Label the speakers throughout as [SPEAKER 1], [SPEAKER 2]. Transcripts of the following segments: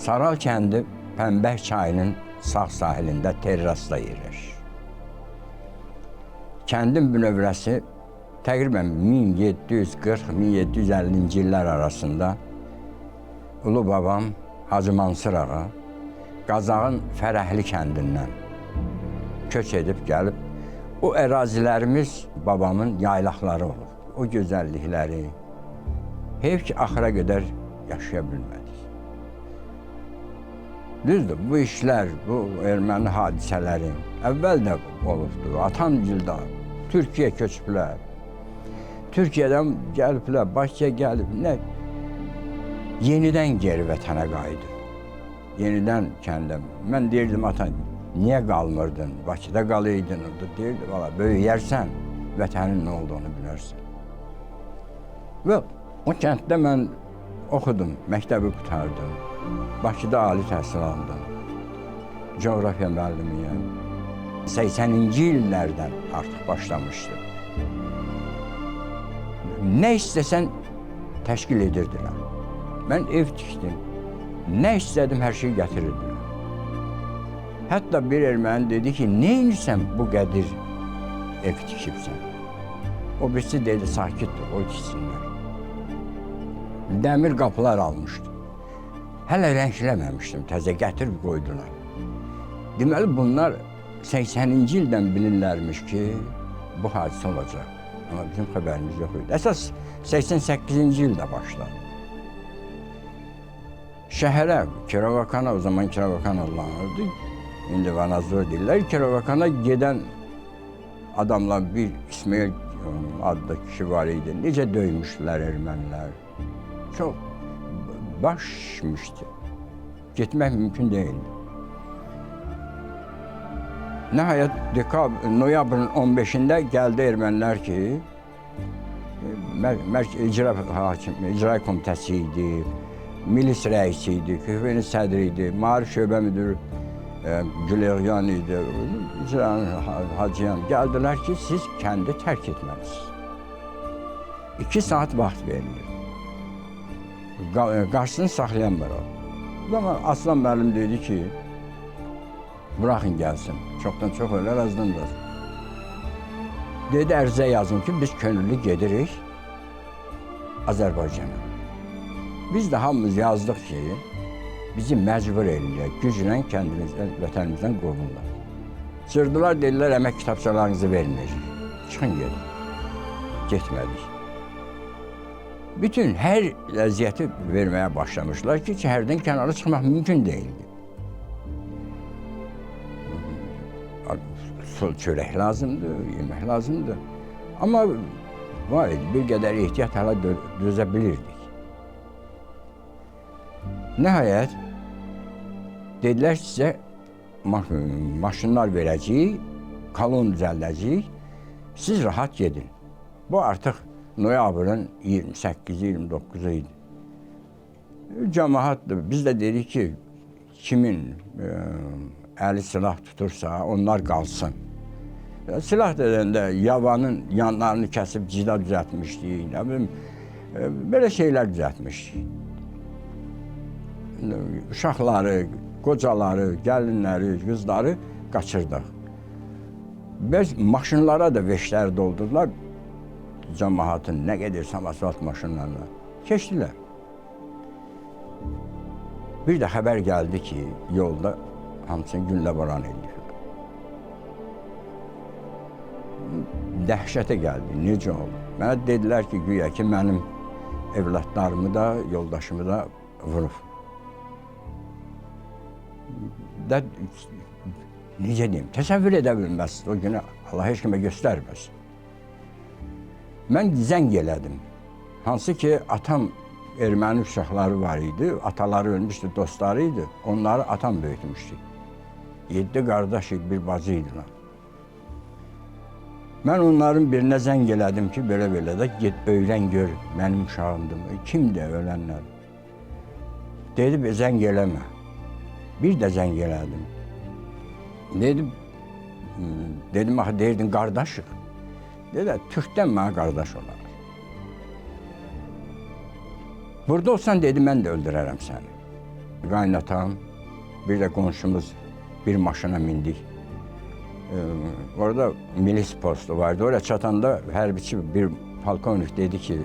[SPEAKER 1] Saral kəndi Pənbək çayının sağ sahilində terrasda yerləşir. Kəndin bünövrəsi təqribən 1740-1750-ci illər arasında ulu babam Hacı Mansur ağa Qazağın Fərəhli kəndindən köç edib gəlib, o ərazilərimiz babamın yaylaqları olur. O gözəllikləri heyf ki, axıra qədər yaşaya bilmədik. Düzdür, bu işlər, bu erməni hadisələri əvvəl də olubdur. Atamgildə Türkiyə köçüblər. Türkiyədən gəliblər, Bakıya gəlib, nə? Yenidən geri vətənə qayıdır. Yenidən kəndə. Mən deyirdim, ata, niyə qalmırdın? Bakıda qalıydın, orada deyirdi, valla, böyüyərsən, vətənin nə olduğunu bilərsən. Və o kənddə mən oxudum, məktəbi qutardım. Bakıda ali təhsil aldım. Coğrafiya müəllimiyəm. 80-ci illərdən artıq başlamışdı. Nə istəsən təşkil edirdilər. Mən ev tikdim. Nə istədim, hər şeyi gətirirdilər. Hətta bir erməni dedi ki, neynirsən bu qədir ev tikibsən? O birisi dedi, sakitdir, o tiksinlər. Dəmir qapılar almışdım. Hələ rəngləməmişdim, təzə gətirib qoydular. Deməli, bunlar 80-ci ildən bilirlərmiş ki, bu hadisə olacaq. Amma bizim xəbərimiz yox idi. Əsas 88-ci ildə başladı. Şəhərə, Kirovakana, o zaman Kirovakana adlanırdı. İndi Vanazor deyirlər. Kirovakana gedən adamlar bir İsmail adlı kişi var idi. Necə döymüşdülər ermənilər. Çox başmışdı. Getmək mümkün deyildi. Nəhayət, noyabrın 15-də gəldi ermənilər ki, İcra Komitəsi idi, milis rəisi idi, küfenin sədri idi, Maarif şöbə müdürü Güleryan idi, Hacıyan. Gəldilər ki, siz kəndi tərk etməlisiniz. 2 saat vaxt verilir. Qarşısını saxlayanlar o. Ama Aslan müəllim dedi ki, bırakın gəlsin. Çoxdan çox ölər, azdan da. Dedi, ərizə yazın ki, biz könüllü gedirik Azərbaycana. Biz də hamımız yazdıq ki, bizi məcbur eləyək, güclə kəndimizdən, vətənimizdən qovurlar. Sırdılar, dedilər, əmək kitabçalarınızı verməyəcək. Çıxın gedin. Getmədik. Bütün hər əziyyəti verməyə başlamışlar ki, şəhərdən kənara çıxmaq mümkün deyildi. Çörək lazımdır, yemək lazımdır. Amma var idi, bir qədər ehtiyat hala dözə bilirdik. Nəhayət, dedilər sizə maşınlar verəcəyik, kolon düzəldəcəyik, siz rahat gedin. Bu artıq noyabrın 28-29-u idi. Cəmaatdır, biz də dedik ki, kimin əli silah tutursa, onlar qalsın. Silah dedəndə yavanın yanlarını kəsib cida düzəltmişdik, nə bilim, belə şeylər düzəltmişdik. Uşaqları, qocaları, gəlinləri, qızları qaçırdıq. Biz maşınlara da veşlər doldurdular, cəmaatın nə gedirsən asfalt maşınlarla. Keçdilər. Bir də xəbər gəldi ki, yolda hamısını günlə baran edir. Dəhşətə gəldi, necə oldu? Mənə dedilər ki, güya ki, mənim evlatlarımı da, yoldaşımı da vurub. Necə deyim, təsəvvür edə bilməzsiniz, o günü Allah heç kimə göstərməsin. Mən zəng elədim. Hansı ki, atam erməni uşaqları var idi, ataları ölmüşdü, dostları idi, onları atam böyütmüşdü. 7 qardaş idi, bir bacı idilər. Mən onların birinə zəng elədim ki, belə-belə də get öyrən gör, mənim uşağımdır, kimdir ölənlər? Dedi, zəng eləmə. Bir də zəng elədim. Dedim, axı, deyirdin, qardaşıq. Dedi, Türkdən mənə qardaş olar. Burada olsan, dedi, mən də öldürərəm səni. qaynatam, bir də qonşumuz bir maşına mindik. Orada milis postu vardı. Oraya çatanda hərbiçi bir polkovnik dedi ki,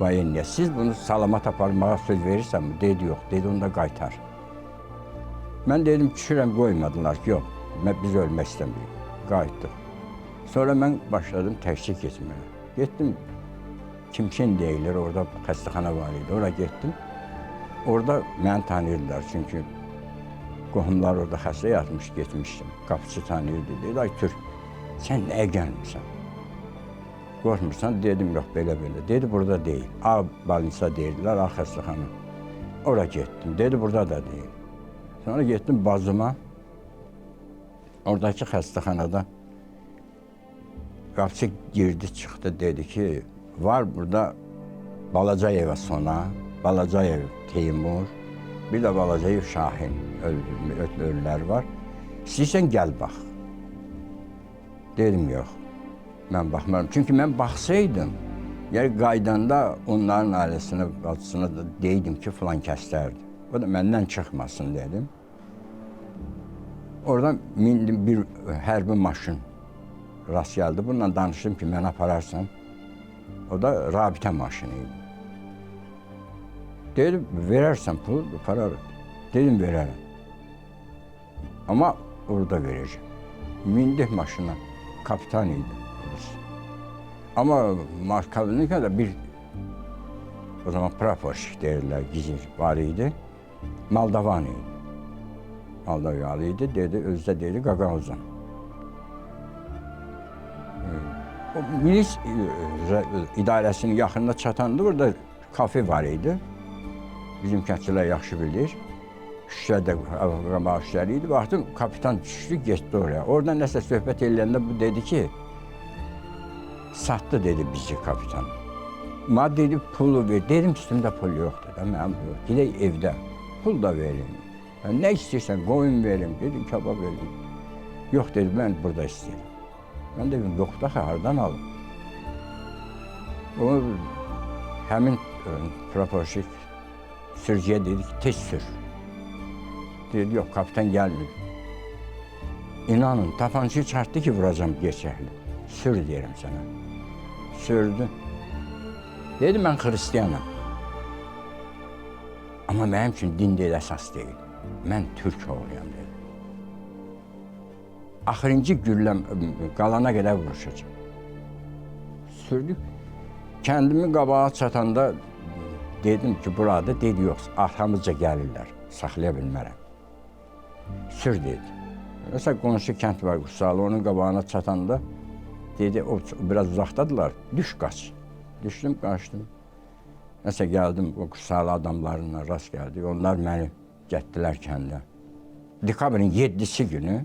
[SPEAKER 1] Vayenniyə, siz bunu salamat aparmağa söz verirsənmi? Dedi, yox. Dedi, onu da qaytar. Mən dedim, düşürəm, qoymadılar ki, yox, biz ölmək istəmirik. Qayıtdıq. Sonra mən başladım təkcə keçməyə. Getdim, Kimkin deyilir, orada xəstəxana var idi. Oraya getdim. Orada məni tanıyırdılar, çünki qohumlar orada xəstə yatmış, getmişdim. Qapıçı tanıyırdı, dedi, ay Türk, sən nəyə gəlmirsən? Qorxmursan, dedim, yox, belə-belə. Dedi, burada deyil. A balinsa deyirdilər, A xəstəxana. Oraya getdim, dedi, burada da deyil. Sonra getdim Bazıma, oradakı xəstəxanada qapıçı girdi, çıxdı, dedi ki, var burada Balacayev Sona, Balacayev Teymur, bir də Balacayev Şahin ölülər var. İstəyirsən gəl bax. Dedim, yox, mən baxmaram. Çünki mən baxsaydım, yəni qaydanda onların ailəsinə, bacısına da deydim ki, filan kəslərdi. O da məndən çıxmasın dedim. Oradan mindim bir hərbi maşın rast gəldi. Bununla danışdım ki, mən apararsan. O da rabitə maşını idi. Dedim, verərsən pul, apararım. Dedim, verərəm. Amma orada verəcəm. Mindik maşına, kapitan idi. Amma Markavinika'da bir, o zaman praporşik deyirlər, gizir var idi. Moldavan idi. Moldaviyalı idi, dedi, özdə dedi, Qaqavuzan. O milis idarəsinin yaxınına çatanda burada kafe var idi. Bizim kəndçilər yaxşı bilir. Şüşədə qamağı şüşəli idi. Baxdım, kapitan düşdü, getdi oraya. Oradan nəsə söhbət eləyəndə bu dedi ki, satdı dedi bizi kapitan. Ma dedi, pulu ver. Dedim, üstümdə pul yoxdur da, mənim yox. Gidək evdə, pul da verin. Nə istəyirsən, qoyun verim, dedim, kebab verim. Yox dedi, mən burada istəyirəm. Mən dedim, yox da, hardan alım? O, həmin praporşik sürücüyə dedi ki, tez sür. Dedi, yox, kapitan gəlmir. İnanın, tapancayı çartdı ki, vuracam gerçəkli. Sür deyirəm sənə. Sürdü. Dedi, mən xristiyanam. Amma mənim üçün din deyil, əsas deyil. Mən türk oğluyam dedi. Axırıncı gülləm qalana qədər vuruşacaq. Sürdük. Kəndimi qabağa çatanda dedim ki, burada, dedi, yox, arxamızca gəlirlər, saxlaya bilmərəm. Sür dedi. Mesela qonşu kənd var, Qussalı, onun qabağına çatanda dedi, o biraz uzaqdadılar, düş qaç. Düşdüm, qaçdım. Nəsə gəldim, o Qussalı adamlarına rast gəldik, onlar məni getdilər kəndə. Dekabrın 7-si günü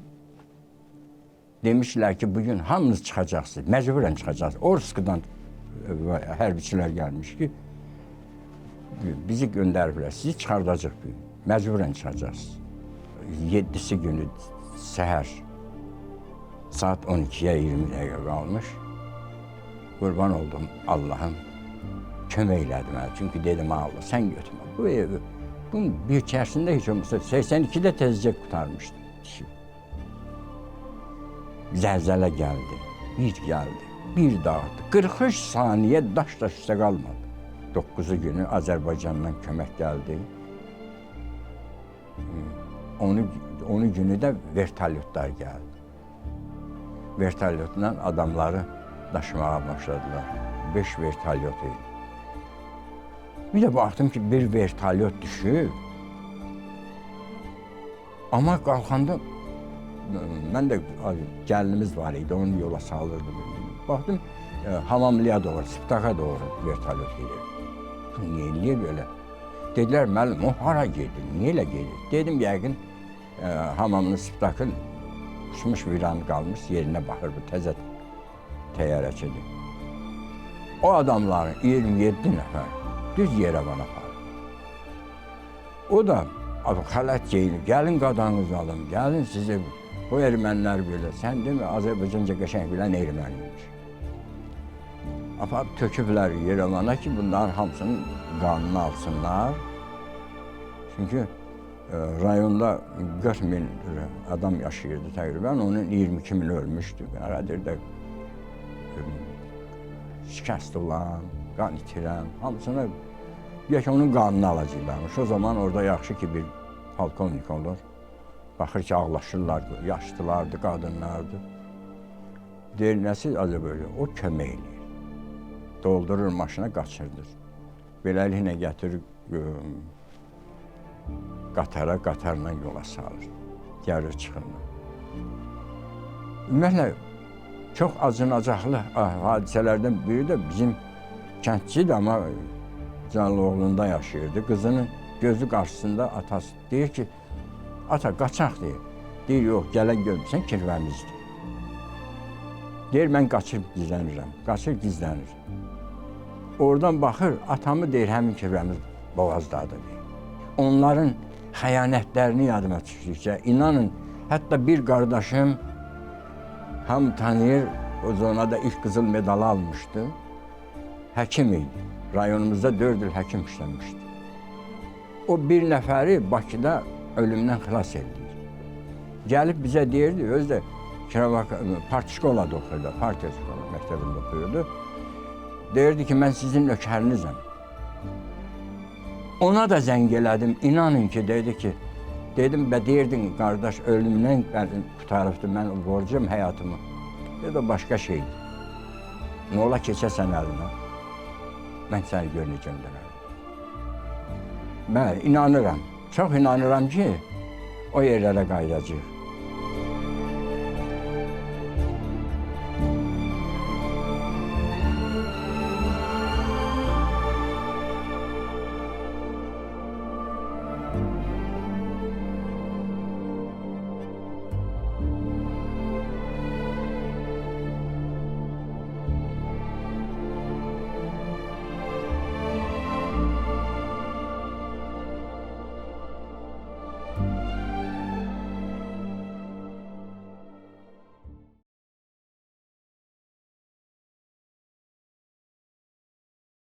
[SPEAKER 1] demişlər ki, bugün hamınız çıxacaqsınız, məcburən çıxacaqsınız. Orskıdan hərbiçilər gəlmiş ki, bizi göndəriblər, sizi çıxardacaq bugün, məcburən çıxacaqsınız. 7-si günü səhər saat 12-yə 20 dəqiqə qalmış. Qurban oldum Allah'ım, kömək elədi mənə. Çünki dedim, Allah, sən götürmə. Bu evi, bunun bir içərisində heç olmasa 82-də tezcə qutarmışdı. Zəlzələ gəldi, bir dağıtdı. 43 saniyə daş da üstə qalmadı. 9-u günü Azərbaycandan kömək gəldi. Onu günü də vertolyotlar gəldi. Vertolyotla adamları daşımağa başladılar. 5 vertolyot idi. Bir də baxdım ki, bir vertolyot düşüb. Amma qalxanda, mən də gəlinimiz var idi, onu yola salırdım. Baxdım, Hamamlıya doğru, Siptaqa doğru vertolyot gedir. Niyə eləyir belə? Dedilər, müəllim, o hara gedir, niyə elə gedir? Dedim, yəqin, Hamamlı Siptakın uçmuş viranı qalmış, yerinə baxır bu təzə təyyarəçidir. O adamların 27 nəfər düz Yerevana aparır. O da xələt geyinir, gəlin qadanınızı alın, gəlin sizi, bu ermənilər belə, sən demə, Azərbaycanca qəşəng bilən erməniymiş. Aparıb töküblər Yerevana ki, bunların hamısının qanını alsınlar. Çünki rayonda 40 min adam yaşayırdı təqribən, onun 22 min ölmüşdü. Qədir də şikəst olan, qan itirən, hamısını deyək ki, onun qanını alacaqlarmış. O zaman orada yaxşı ki, bir polkovnik olur. Baxır ki, ağlaşırlardı, yaşlılardı, qadınlardı. Deyir, nəsil acı böyle, o kömək eləyir. Doldurur maşına, qaçırdır. Beləliklə gətirir qatara, qatarla yola salır. Gəlir çıxırlar. Ümumiyyətlə, çox acınacaqlı hadisələrdən biri də bizim kəndçidir, amma Canlıoğlu'nda yaşayırdı. Qızının gözü qarşısında atası deyir ki, ata qaçaq deyir. Deyir, yox, gələn görmüsən kirvəmizdir. Deyir, mən qaçıb gizlənirəm. Qaçır, gizlənir. Oradan baxır, atamı deyir, həmin kirvəmiz boğazdadır deyir. Onların xəyanətlərini yadıma düşdükcə, inanın, hətta bir qardaşım hamı tanıyır, o zonada ilk qızıl medalı almışdı. Həkim idi. Rayonumuzda 4 il həkim işləmişdi. O bir nəfəri Bakıda ölümdən xilas edir. Gəlib bizə deyirdi, özü də partişkolada oxuyurdu, partiya məktəbində oxuyurdu. Deyirdi ki, mən sizin nökərinizəm. Ona da zəng elədim, inanın ki, dedi ki, dedim, deyirdin, qardaş, ölümdən qutarıbdı, mən borcum həyatımı. Dedi, o başqa şeydir. Nə ola keçəsən əlinə, mən səni görünə göndərərəm. Mən inanıram, çox inanıram ki, o yerlərə qayıdacaq.